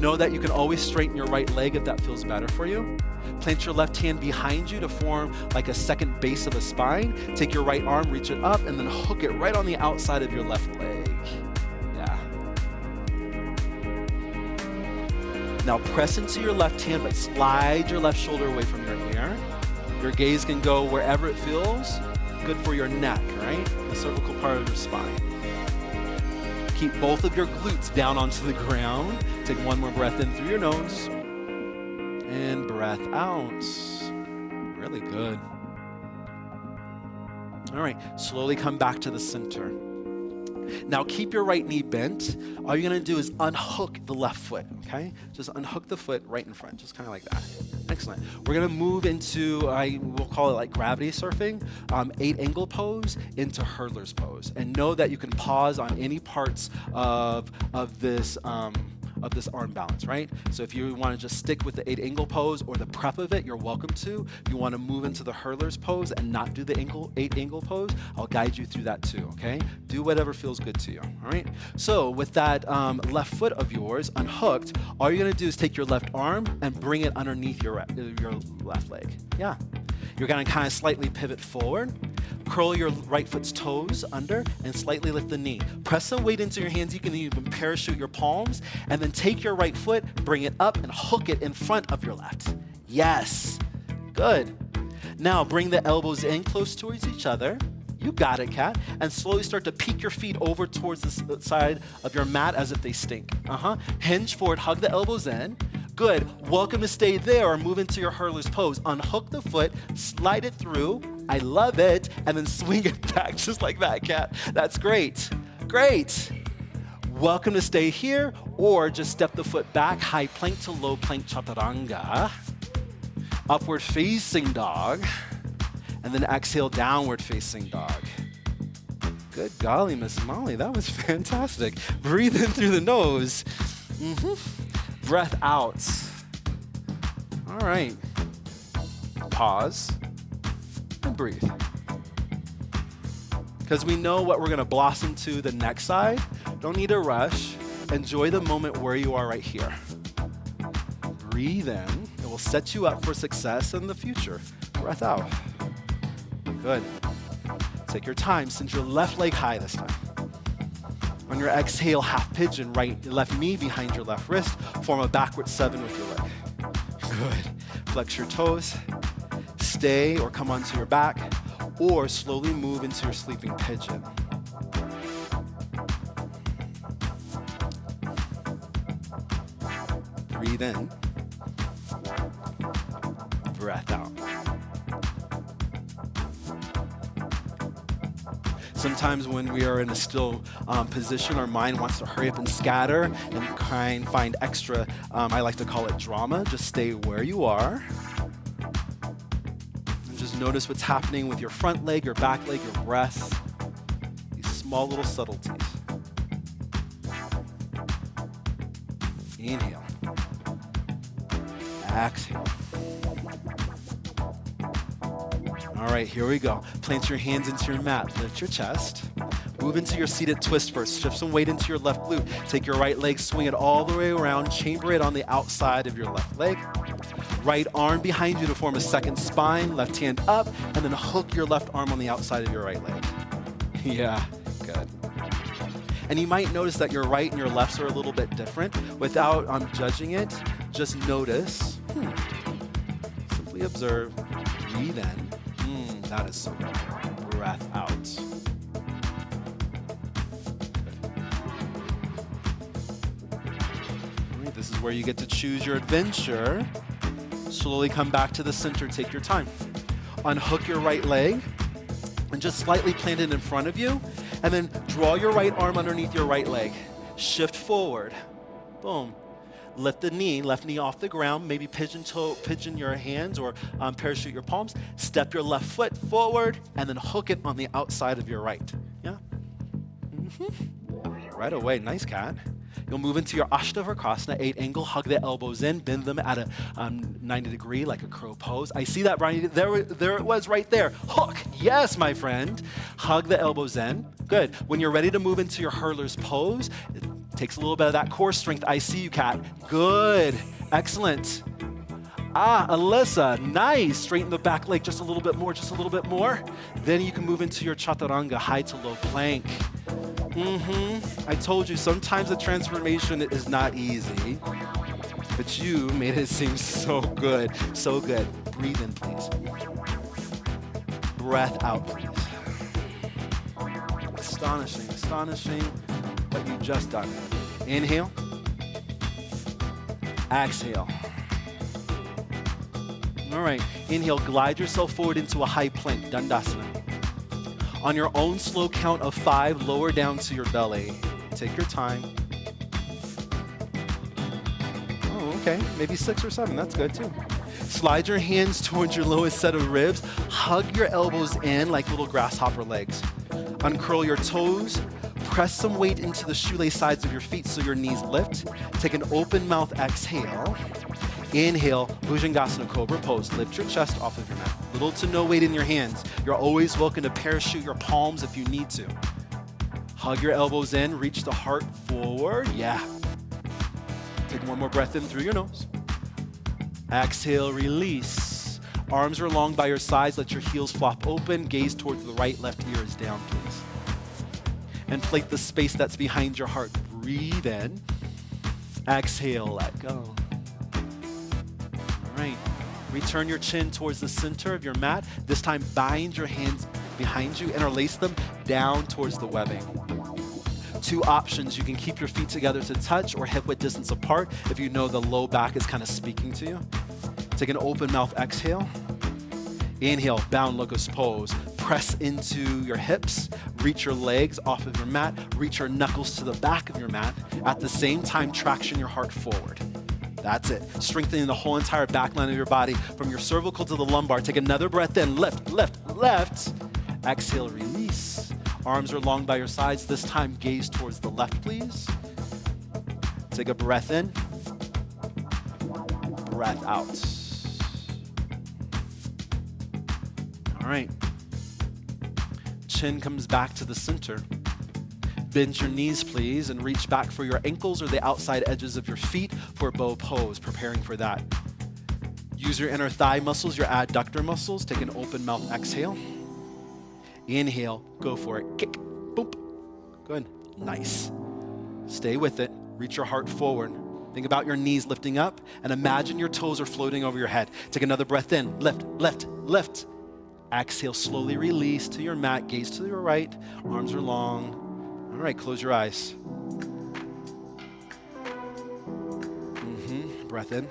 Know that you can always straighten your right leg if that feels better for you. Plant your left hand behind you to form like a second base of a spine. Take your right arm, reach it up, and then hook it right on the outside of your left leg. Yeah. Now press into your left hand, but slide your left shoulder away from your ear. Your gaze can go wherever it feels. Good for your neck, right? The cervical part of your spine. Keep both of your glutes down onto the ground. Take one more breath in through your nose. And breath out. Really good. All right, slowly come back to the center. Now keep your right knee bent. All you're gonna do is unhook the left foot, okay? Just unhook the foot right in front, just kind of like that. Excellent. We're gonna move into, we'll call it like gravity surfing, 8-angle pose into hurdler's pose. And know that you can pause on any parts of this arm balance, right? So if you want to just stick with the 8-angle pose or the prep of it, you're welcome to. If you want to move into the hurdler's pose and not do the 8-angle pose, I'll guide you through that too, okay? Do whatever feels good to you, all right? So with that left foot of yours unhooked, all you're gonna do is take your left arm and bring it underneath your left leg. Yeah. You're gonna kind of slightly pivot forward. Curl your right foot's toes under and slightly lift the knee. Press some weight into your hands. You can even parachute your palms and then take your right foot, bring it up and hook it in front of your left. Yes, good. Now bring the elbows in close towards each other. You got it, Kat. And slowly start to peek your feet over towards the side of your mat as if they stink. Hinge forward, hug the elbows in. Good. Welcome to stay there or move into your hurdler's pose. Unhook the foot, slide it through. I love it. And then swing it back just like that, cat. That's great. Great. Welcome to stay here, or just step the foot back, high plank to low plank chaturanga. Upward facing dog. And then exhale, downward facing dog. Good golly, Miss Molly, that was fantastic. Breathe in through the nose. Breath out. All right. Pause and breathe. Because we know what we're going to blossom to the next side. Don't need to rush. Enjoy the moment where you are right here. Breathe in. It will set you up for success in the future. Breath out. Good. Take your time. Send your left leg high this time. On your exhale, half pigeon, left knee behind your left wrist. Form a backward 7 with your leg. Good. Flex your toes. Stay or come onto your back, or slowly move into your sleeping pigeon. Breathe in. Breath out. Sometimes when we are in a still position, our mind wants to hurry up and scatter and find extra, I like to call it drama. Just stay where you are. And just notice what's happening with your front leg, your back leg, your breath. These small little subtleties. Inhale. Exhale. All right, here we go. Plant your hands into your mat. Lift your chest. Move into your seated twist first. Shift some weight into your left glute. Take your right leg, swing it all the way around. Chamber it on the outside of your left leg. Right arm behind you to form a second spine. Left hand up, and then hook your left arm on the outside of your right leg. Yeah, good. And you might notice that your right and your lefts are a little bit different. Without judging it, just notice. Simply observe. Breathe in. That is so good. Breath out. Right, this is where you get to choose your adventure. Slowly come back to the center. Take your time. Unhook your right leg and just slightly plant it in front of you. And then draw your right arm underneath your right leg. Shift forward. Boom. Lift the knee, left knee off the ground, maybe pigeon your hands or parachute your palms. Step your left foot forward and then hook it on the outside of your right. Yeah? Right away, nice cat. You'll move into your Ashtavakasana, 8 angle, hug the elbows in, bend them at a 90 degree like a crow pose. I see that, Brian. There it was right there. Hook. Yes, my friend. Hug the elbows in. Good. When you're ready to move into your hurler's pose, it takes a little bit of that core strength. I see you, cat. Good. Excellent. Alyssa, nice. Straighten the back leg just a little bit more, just a little bit more. Then you can move into your chaturanga, high to low plank. I told you, sometimes the transformation is not easy, but you made it seem so good, so good. Breathe in, please. Breath out, please. Astonishing, astonishing what you've just done. Inhale. Exhale. All right, inhale, glide yourself forward into a high plank, Dandasana. On your own slow count of 5, lower down to your belly. Take your time. Oh, okay, maybe 6 or 7, that's good too. Slide your hands towards your lowest set of ribs. Hug your elbows in like little grasshopper legs. Uncurl your toes. Press some weight into the shoelace sides of your feet so your knees lift. Take an open mouth exhale. Inhale, Bhujangasana Cobra Pose. Lift your chest off of your mat. Little to no weight in your hands. You're always welcome to parachute your palms if you need to. Hug your elbows in, reach the heart forward. Yeah. Take one more breath in through your nose. Exhale, release. Arms are long by your sides. Let your heels flop open. Gaze towards the right, left ear is down, please. Inflate the space that's behind your heart. Breathe in. Exhale, let go. All right. Return your chin towards the center of your mat. This time, bind your hands behind you, interlace them down towards the webbing. 2 options. You can keep your feet together to touch or hip width distance apart if you know the low back is kind of speaking to you. Take an open mouth exhale. Inhale, bound locust pose. Press into your hips, reach your legs off of your mat, reach your knuckles to the back of your mat. At the same time, traction your heart forward. That's it. Strengthening the whole entire back line of your body from your cervical to the lumbar. Take another breath in. Lift, lift, lift. Exhale, release. Arms are long by your sides. This time, gaze towards the left, please. Take a breath in. Breath out. All right. Chin comes back to the center. Bend your knees, please, and reach back for your ankles or the outside edges of your feet for a bow pose, preparing for that. Use your inner thigh muscles, your adductor muscles. Take an open mouth exhale. Inhale, go for it. Kick, boop. Good, nice. Stay with it. Reach your heart forward. Think about your knees lifting up and imagine your toes are floating over your head. Take another breath in. Lift, lift, lift. Exhale, slowly release to your mat. Gaze to your right. Arms are long. All right, close your eyes. Breath in.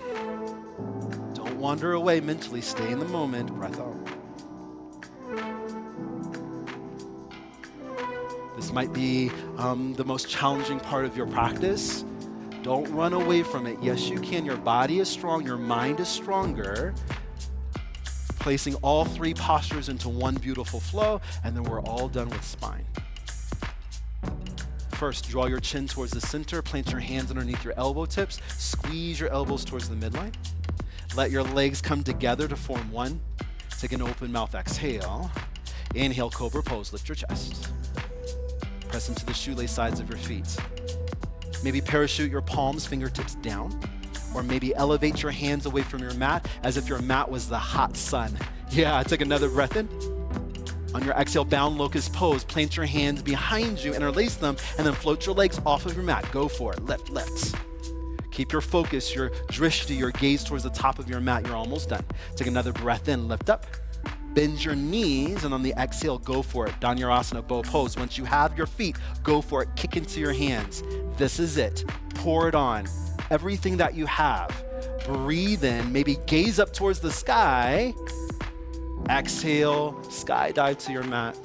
Don't wander away mentally. Stay in the moment. Breath out. This might be the most challenging part of your practice. Don't run away from it. Yes, you can. Your body is strong. Your mind is stronger. Placing all three postures into one beautiful flow, and then we're all done with spine. First, draw your chin towards the center. Plant your hands underneath your elbow tips. Squeeze your elbows towards the midline. Let your legs come together to form one. Take an open mouth exhale. Inhale, cobra pose. Lift your chest. Press into the shoelace sides of your feet. Maybe parachute your palms, fingertips down. Or maybe elevate your hands away from your mat as if your mat was the hot sun. Yeah, take another breath in. On your exhale, bound locust pose, plant your hands behind you, interlace them, and then float your legs off of your mat. Go for it. Lift, lift. Keep your focus, your drishti, your gaze towards the top of your mat. You're almost done. Take another breath in. Lift up. Bend your knees, and on the exhale, go for it. Dhanurasana, bow pose. Once you have your feet, go for it. Kick into your hands. This is it. Pour it on. Everything that you have. Breathe in. Maybe gaze up towards the sky. Exhale, skydive to your mat.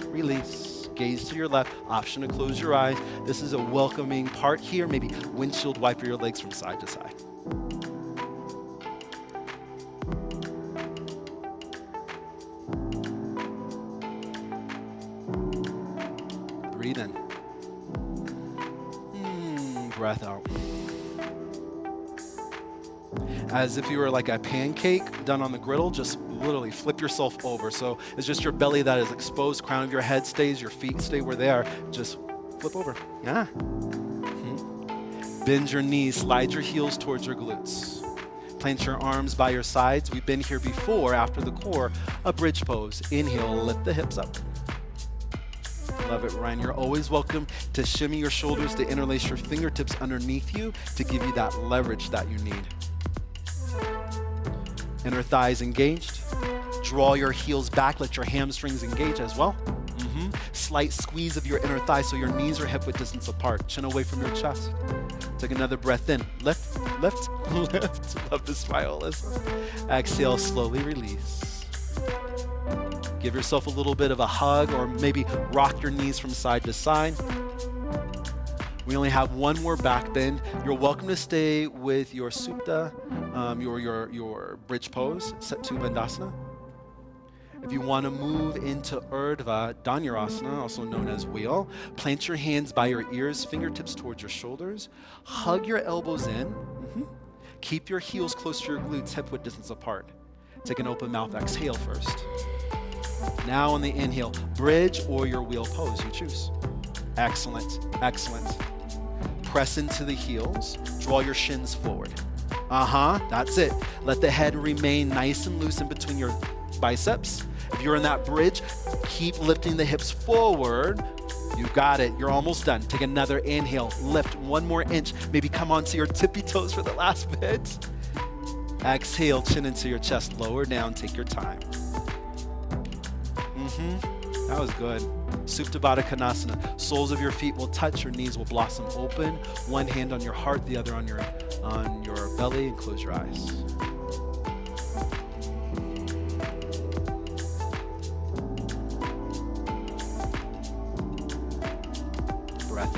Release. Gaze to your left. Option to close your eyes. This is a welcoming part here. Maybe windshield wiper your legs from side to side. Breathe in. Breath out. As if you were like a pancake done on the griddle, just literally flip yourself over. So it's just your belly that is exposed, crown of your head stays, your feet stay where they are. Just flip over. Yeah. Bend your knees, slide your heels towards your glutes. Plant your arms by your sides. We've been here before, after the core, a bridge pose. Inhale, lift the hips up. Love it, Ryan. You're always welcome to shimmy your shoulders, to interlace your fingertips underneath you to give you that leverage that you need. Inner thighs engaged. Draw your heels back. Let your hamstrings engage as well. Slight squeeze of your inner thigh so your knees are hip width distance apart. Chin away from your chest. Take another breath in. Lift, lift, lift. Love the smile, Alyssa. Exhale, slowly release. Give yourself a little bit of a hug or maybe rock your knees from side to side. We only have one more back bend. You're welcome to stay with your supta, your bridge pose, Setu Bandhasana. If you want to move into Urdhva Dhanurasana, also known as wheel, plant your hands by your ears, fingertips towards your shoulders. Hug your elbows in. Keep your heels close to your glutes, hip width distance apart. Take an open mouth exhale first. Now on the inhale, bridge or your wheel pose, you choose. Excellent, excellent. Press into the heels, draw your shins forward. That's it. Let the head remain nice and loose in between your biceps. If you're in that bridge, keep lifting the hips forward. You got it. You're almost done. Take another inhale. Lift one more inch. Maybe come onto your tippy toes for the last bit. Exhale, chin into your chest. Lower down. Take your time. That was good. Supta Baddha Konasana. Soles of your feet will touch. Your knees will blossom open. One hand on your heart, the other on your belly, and close your eyes.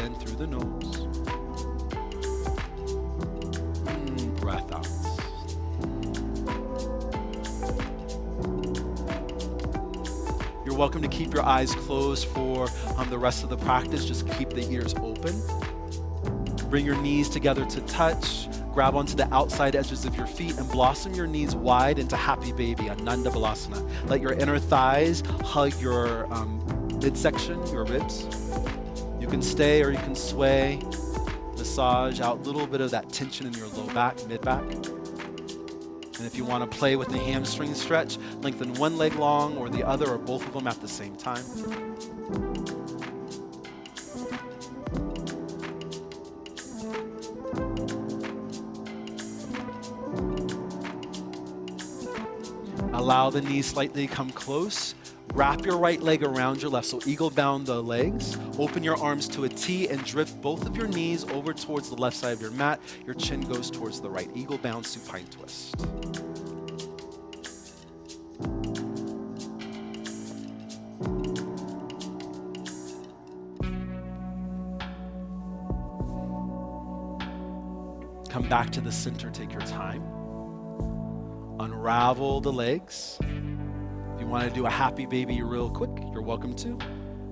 in through the nose. Breath out. You're welcome to keep your eyes closed for the rest of the practice. Just keep the ears open. Bring your knees together to touch. Grab onto the outside edges of your feet and blossom your knees wide into Happy Baby, Ananda Balasana. Let your inner thighs hug your midsection, your ribs. You can stay or you can sway. Massage out a little bit of that tension in your low back, mid back. And if you want to play with the hamstring stretch, lengthen one leg long or the other or both of them at the same time. Allow the knees slightly come close. Wrap your right leg around your left, so eagle bound the legs. Open your arms to a T and drift both of your knees over towards the left side of your mat. Your chin goes towards the right. Eagle bound supine twist. Come back to the center, take your time. Unravel the legs. If you want to do a Happy Baby real quick, you're welcome to.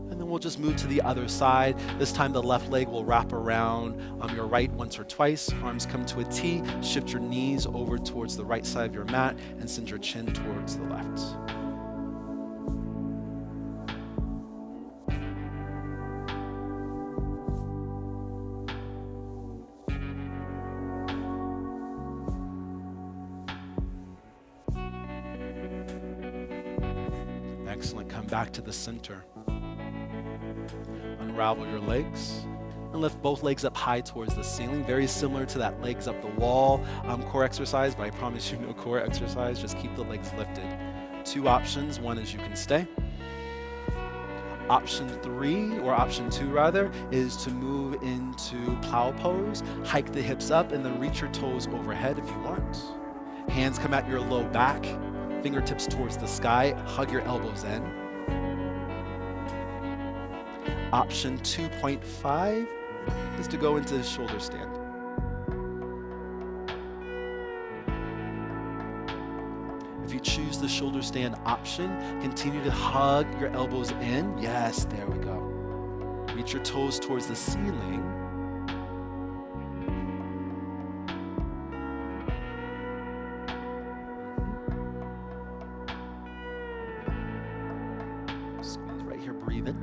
And then we'll just move to the other side. This time the left leg will wrap around your right once or twice. Arms come to a T. Shift your knees over towards the right side of your mat and send your chin towards the left. Excellent. Come back to the center. Unravel your legs and lift both legs up high towards the ceiling. Very similar to that legs up the wall core exercise, but I promise you no core exercise. Just keep the legs lifted. Two options. One is you can stay. Option two rather, is to move into plow pose. Hike the hips up and then reach your toes overhead if you want. Hands come at your low back. Fingertips towards the sky, hug your elbows in. Option 2.5 is to go into shoulder stand. If you choose the shoulder stand option, continue to hug your elbows in. Yes, there we go. Reach your toes towards the ceiling. Breathe in.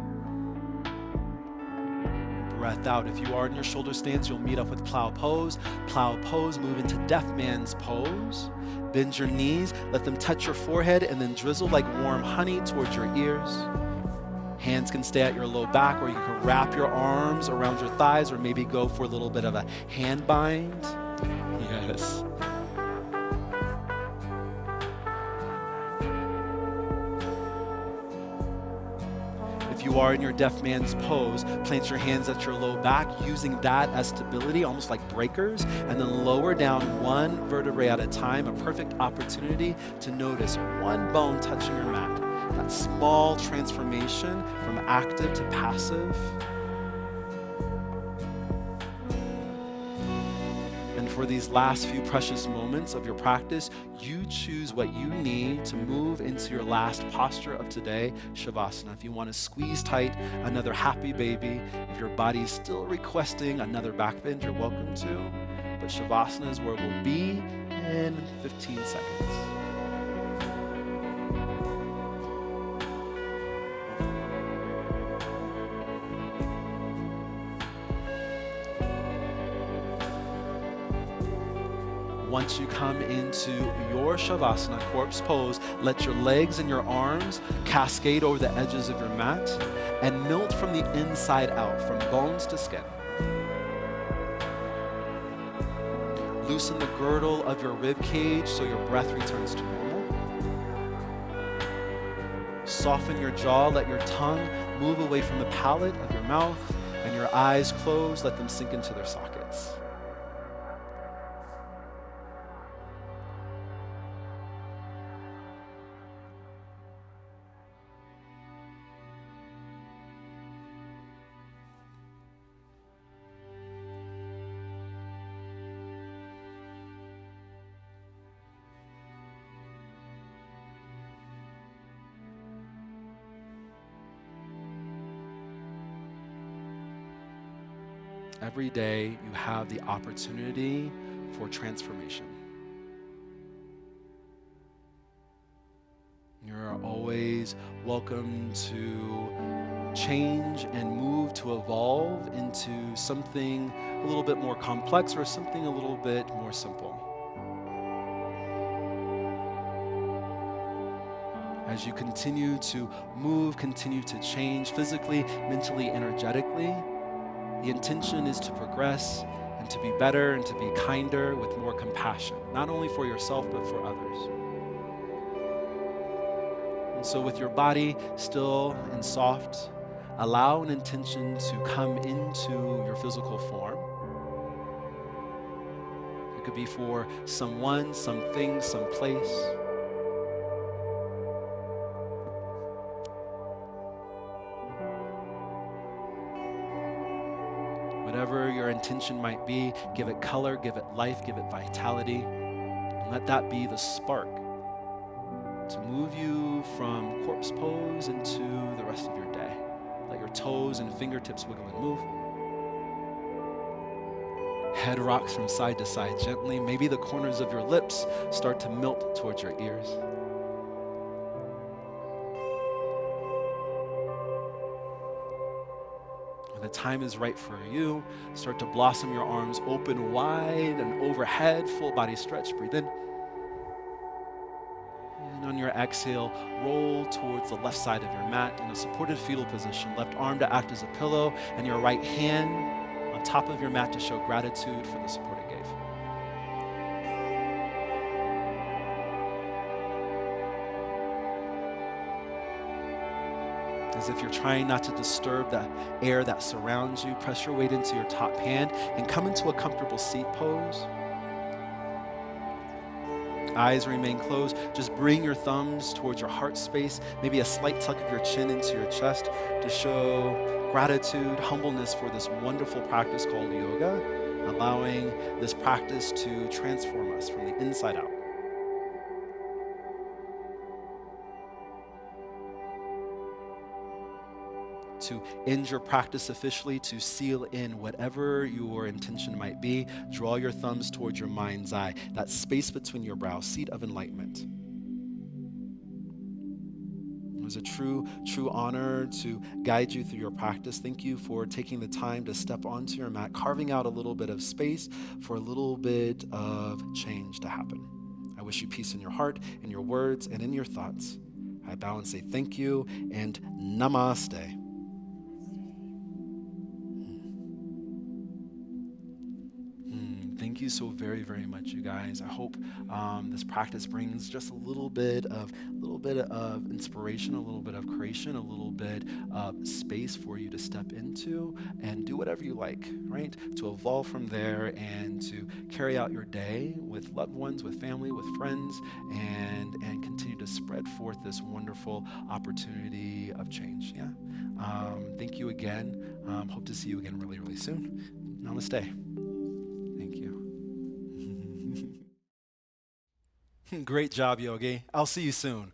Breath out. If you are in your shoulder stance, you'll meet up with plow pose. Plow pose, move into deaf man's pose. Bend your knees, let them touch your forehead, and then drizzle like warm honey towards your ears. Hands can stay at your low back, or you can wrap your arms around your thighs, or maybe go for a little bit of a hand bind. Yes. If you are in your deaf man's pose, plant your hands at your low back, using that as stability, almost like breakers, and then lower down one vertebrae at a time. A perfect opportunity to notice one bone touching your mat. That small transformation from active to passive. And for these last few precious moments of your practice, you choose what you need to move into your last posture of today, Shavasana. If you want to squeeze tight, another Happy Baby. If your body is still requesting another back bend, you're welcome to. But Shavasana is where we'll be in 15 seconds. Once you come into your Shavasana, corpse pose, let your legs and your arms cascade over the edges of your mat and melt from the inside out, from bones to skin. Loosen the girdle of your rib cage so your breath returns to normal. Soften your jaw, let your tongue move away from the palate of your mouth, and your eyes close, let them sink into their sockets. Every day you have the opportunity for transformation. You're always welcome to change and move, to evolve into something a little bit more complex or something a little bit more simple. As you continue to move, continue to change physically, mentally, energetically, the intention is to progress and to be better and to be kinder with more compassion, not only for yourself, but for others. And so with your body still and soft, allow an intention to come into your physical form. It could be for someone, something, someplace. Whatever your intention might be, give it color, give it life, give it vitality, and let that be the spark to move you from corpse pose into the rest of your day. Let your toes and fingertips wiggle and move. Head rocks from side to side gently. Maybe the corners of your lips start to melt towards your ears. When the time is right for you, start to blossom your arms open wide and overhead, full body stretch. Breathe in. And on your exhale, roll towards the left side of your mat in a supported fetal position. Left arm to act as a pillow and your right hand on top of your mat to show gratitude for the support it gave. As if you're trying not to disturb the air that surrounds you, press your weight into your top hand and come into a comfortable seat pose. Eyes remain closed. Just bring your thumbs towards your heart space, maybe a slight tuck of your chin into your chest to show gratitude, humbleness for this wonderful practice called yoga, allowing this practice to transform us from the inside out. To end your practice officially, to seal in whatever your intention might be, draw your thumbs towards your mind's eye, that space between your brows, seat of enlightenment. It was a true honor to guide you through your practice. Thank you for taking the time to step onto your mat, carving out a little bit of space for a little bit of change to happen. I wish you peace in your heart, in your words, and in your thoughts. I bow and say thank you and namaste. Thank you so very, very much, you guys. I hope this practice brings just a little bit of inspiration, a little bit of creation, a little bit of space for you to step into and do whatever you like, right? To evolve from there and to carry out your day with loved ones, with family, with friends, and continue to spread forth this wonderful opportunity of change. Yeah. Thank you again. Hope to see you again really, really soon. Namaste. Great job, Yogi. I'll see you soon.